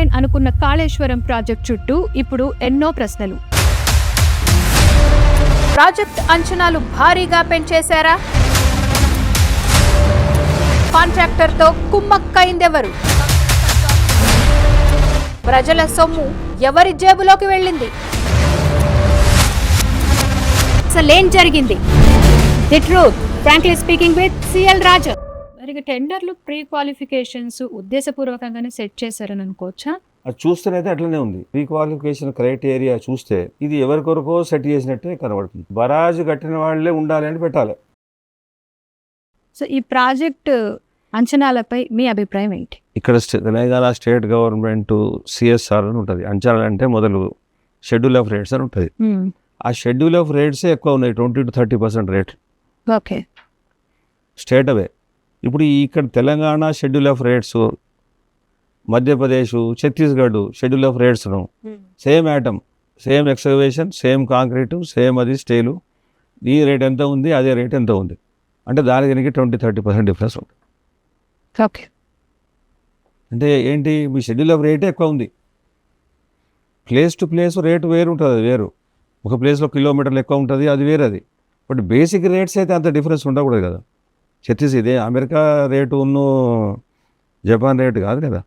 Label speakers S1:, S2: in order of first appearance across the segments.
S1: Line అనుకున్న Kaleshwaram project చుట్టూ ఇప్పుడు ఎన్నో ప్రశ్నలు.
S2: ప్రాజెక్ట్ అంచనాలు భారీగా పెంచేశారా? కాంట్రాక్టర్తో కుమ్మక్కైందెవరు? ప్రజల సొమ్ము ఎవరి జేబులోకి వెళ్ళింది?
S1: అసలేం జరిగింది? The truth, frankly speaking with CL Raju. మరి టెండర్లు ప్రీ క్వాలిఫికేషన్స్ ఉద్దేశపూర్వకంగానే సెట్ చేశారని అనుకోవచ్చా?
S3: అది చూస్తేనైతే అట్లనే ఉంది. ప్రీ క్వాలిఫికేషన్ క్రైటీరియా చూస్తే ఇది ఎవరికొరకో సెట్ చేసినట్టే కనబడుతుంది. బరాజు కట్టిన వాళ్ళే ఉండాలి అని పెట్టాలి.
S1: సో ఈ ప్రాజెక్ట్ అంచనాలపై మీ అభిప్రాయం ఏంటి?
S3: ఇక్కడ తెలంగాణ స్టేట్ గవర్నమెంట్ సిఎస్ఆర్ అని ఉంటుంది. అంచనాలు అంటే మొదలు షెడ్యూల్ ఆఫ్ రేట్స్ అని ఉంటుంది. ఆ షెడ్యూల్ ఆఫ్ రేట్సే ఎక్కువ ఉన్నాయి, 20 to 30% రేట్.
S1: ఓకే,
S3: స్టేట్ అవే. ఇప్పుడు ఇక్కడ Telangana schedule of rates, Madhya Pradesh, Chhattisgarh schedule of రేట్స్ను same item, same excavation, same concrete, same అది స్టేలు, ఈ రేట్ ఎంత ఉంది అదే రేట్ ఎంత ఉంది అంటే దానికి 20-30% డిఫరెన్స్ ఉంటుంది.
S1: ఓకే,
S3: అంటే ఏంటి, మీ షెడ్యూల్ ఆఫ్ రేటే ఎక్కువ ఉంది. ప్లేస్ టు ప్లేస్ రేటు వేరు ఉంటుంది, అది వేరు. ఒక ప్లేస్లో కిలోమీటర్లు ఎక్కువ ఉంటుంది, అది వేరు. అది బట్ బేసిక్ రేట్స్ అయితే అంత డిఫరెన్స్ ఉండకూడదు కదా. ఇదే అమెరికా రేటు ఉన్న జపాన్ రేటు కాదు కదా.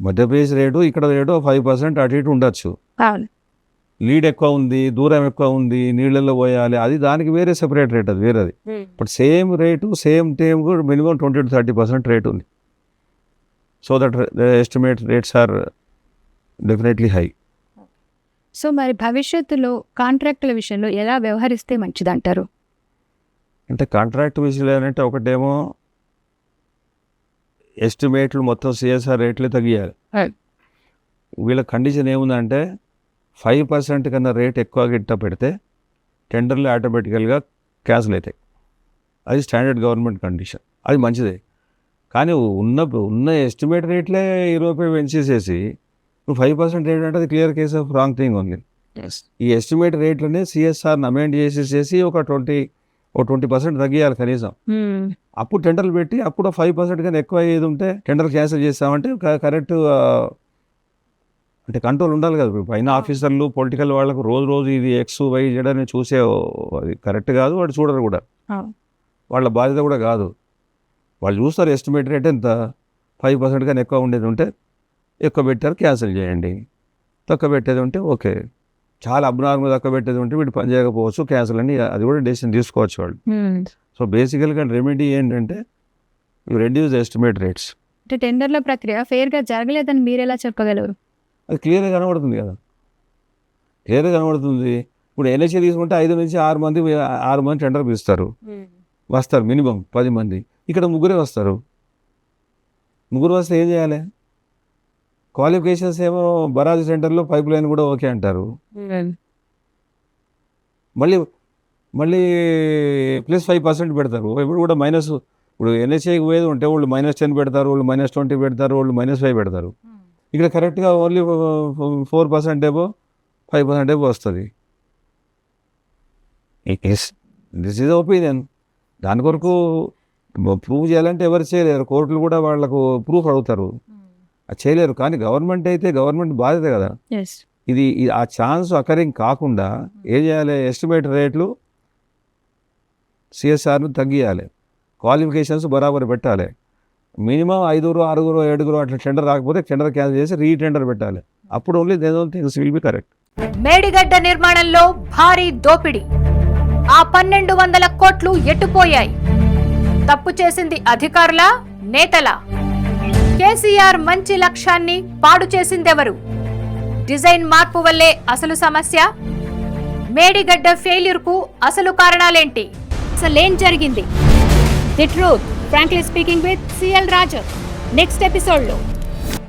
S3: మధ్యప్రదేశ్ రేటు ఇక్కడ రేటు 5% అటు ఇటు ఉండొచ్చు. లీడ్ ఎక్కువ ఉంది, దూరం ఎక్కువ ఉంది, నీళ్ళల్లో పోయాలి, అది దానికి వేరే సెపరేట్ రేట్, అది వేరేది. But same rate same time కూడా మినిమం 20 to 30% రేట్ ఉంది. So that estimate rates are definitely high.
S1: So మరి భవిష్యత్తులో కాంట్రాక్టుల విషయంలో ఎలా వ్యవహరిస్తే మంచిదంటారు?
S3: అంటే కాంట్రాక్ట్ విషయంలో ఏంటంటే ఒకటేమో ఎస్టిమేట్లు మొత్తం సిఎస్ఆర్ రేట్లే తగ్గియాలి. వీళ్ళ కండిషన్ ఏముందంటే 5% కన్నా రేట్ ఎక్కువ గిట్ట పెడితే టెండర్లు ఆటోమేటికల్గా క్యాన్సిల్ అవుతాయి. అది స్టాండర్డ్ గవర్నమెంట్ కండిషన్, అది మంచిదే. కానీ ఉన్న ఎస్టిమేట్ రేట్లే 20 పెంచేసేసి 5% రేట్ అంటే అది clear case of wrong thing ఉంది. ఈ ఎస్టిమేట్ రేట్లనే సిఎస్ఆర్ని అమెండ్ చేసేసేసి ఒక 20% తగ్గియాలి కనీసం. అప్పుడు టెండర్లు పెట్టి అప్పుడు 5% కానీ ఎక్కువ ఏది ఉంటే టెండర్ క్యాన్సిల్ చేస్తామంటే కరెక్ట్ అంటే కంట్రోల్ ఉండాలి కదా. పైన ఆఫీసర్లు పొలిటికల్ వాళ్ళకు రోజు ఇది XY Z అని చూసే అది కరెక్ట్ కాదు, వాడు చూడరు కూడా, వాళ్ళ బాధ్యత కూడా కాదు. వాళ్ళు చూస్తారు ఎస్టిమేట్ రేట్ ఎంత, 5% కానీ ఎక్కువ ఉండేది ఉంటే ఎక్కువ పెట్టారు క్యాన్సిల్ చేయండి, తక్కువ పెట్టేది ఉంటే ఓకే, చాలా అబ్నార్మల్ తక్కువ పెట్టేది ఉంటే వీడు పని చేయకపోవచ్చు క్యాన్సిల్ అని, అది కూడా డెసిషన్ తీసుకోవచ్చు వాళ్ళు. సో బేసికల్గా రెమెడీ ఏంటంటే యూ రెడ్యూస్ ఎస్టిమేట్ రేట్స్.
S1: అంటే టెండర్ల ప్రక్రియ ఫెయిర్గా జరగలేదని మీరు ఎలా చెప్పగలరు?
S3: అది క్లియర్గా కనబడుతుంది కదా, క్లియర్గా కనబడుతుంది. ఇప్పుడు ఎన్హెచ్ఏ తీసుకుంటే 5 నుంచి 6 మంది టెండర్ పిలుస్తారు, వస్తారు మినిమం 10 మంది. ఇక్కడ 3 వస్తారు. 3 వస్తే ఏం చేయాలి? క్వాలిఫికేషన్స్ ఏమో బరాజ్ సెంటర్లో పైప్ లైన్ కూడా ఓకే అంటారు, మళ్ళీ ప్లస్ 5% పెడతారు. ఇప్పుడు కూడా మైనస్, ఇప్పుడు ఎన్హెచ్ఐకి పోయేది ఉంటే వాళ్ళు -10 పెడతారు, వాళ్ళు -20 పెడతారు, వాళ్ళు -5 పెడతారు. ఇక్కడ కరెక్ట్గా ఓన్లీ 4% ఏమో 5% ఏమో వస్తుంది. This is opinion. దాని కొరకు ప్రూవ్ చేయాలంటే ఎవరు చేయలేరు, కోర్టులు కూడా వాళ్ళకు ప్రూఫ్ అడుగుతారు, అది చేయలేరు. కానీ గవర్నమెంట్ అయితే గవర్నమెంట్ బాధ్యత కదా. ఇది ఆ ఛాన్స్ అకరింగ్ కాకుండా ఏం చేయాలి, ఎస్టిమేట్ రేట్లు సిఎస్ఆర్ను తగ్గియాలి, క్వాలిఫికేషన్స్ బరాబర్ పెట్టాలి. మినిమం 5, 6, 7 అట్లా టెండర్ రాకపోతే టెండర్ క్యాన్సిల్ చేసి రీటెండర్ పెట్టాలి. అప్పుడు only things will be correct.
S2: Medigadda నిర్మాణంలో భారీ దోపిడీ, ఆ 1200 కోట్లు ఎట్టుపోయాయి. తప్పు చేసింది అధికారులా, నేతలా? కేసీఆర్ మంచి లక్ష్యాన్ని పాడు చేసిందెవరు? డిజైన్ మార్పు వల్లే అసలు సమస్య? మేడిగడ్డ ఫెయిల్యూర్ కు అసలు కారణాలేంటి?
S1: అసలేం జరిగింది? The truth, frankly speaking with CL Raju next ఎపిసోడ్లో.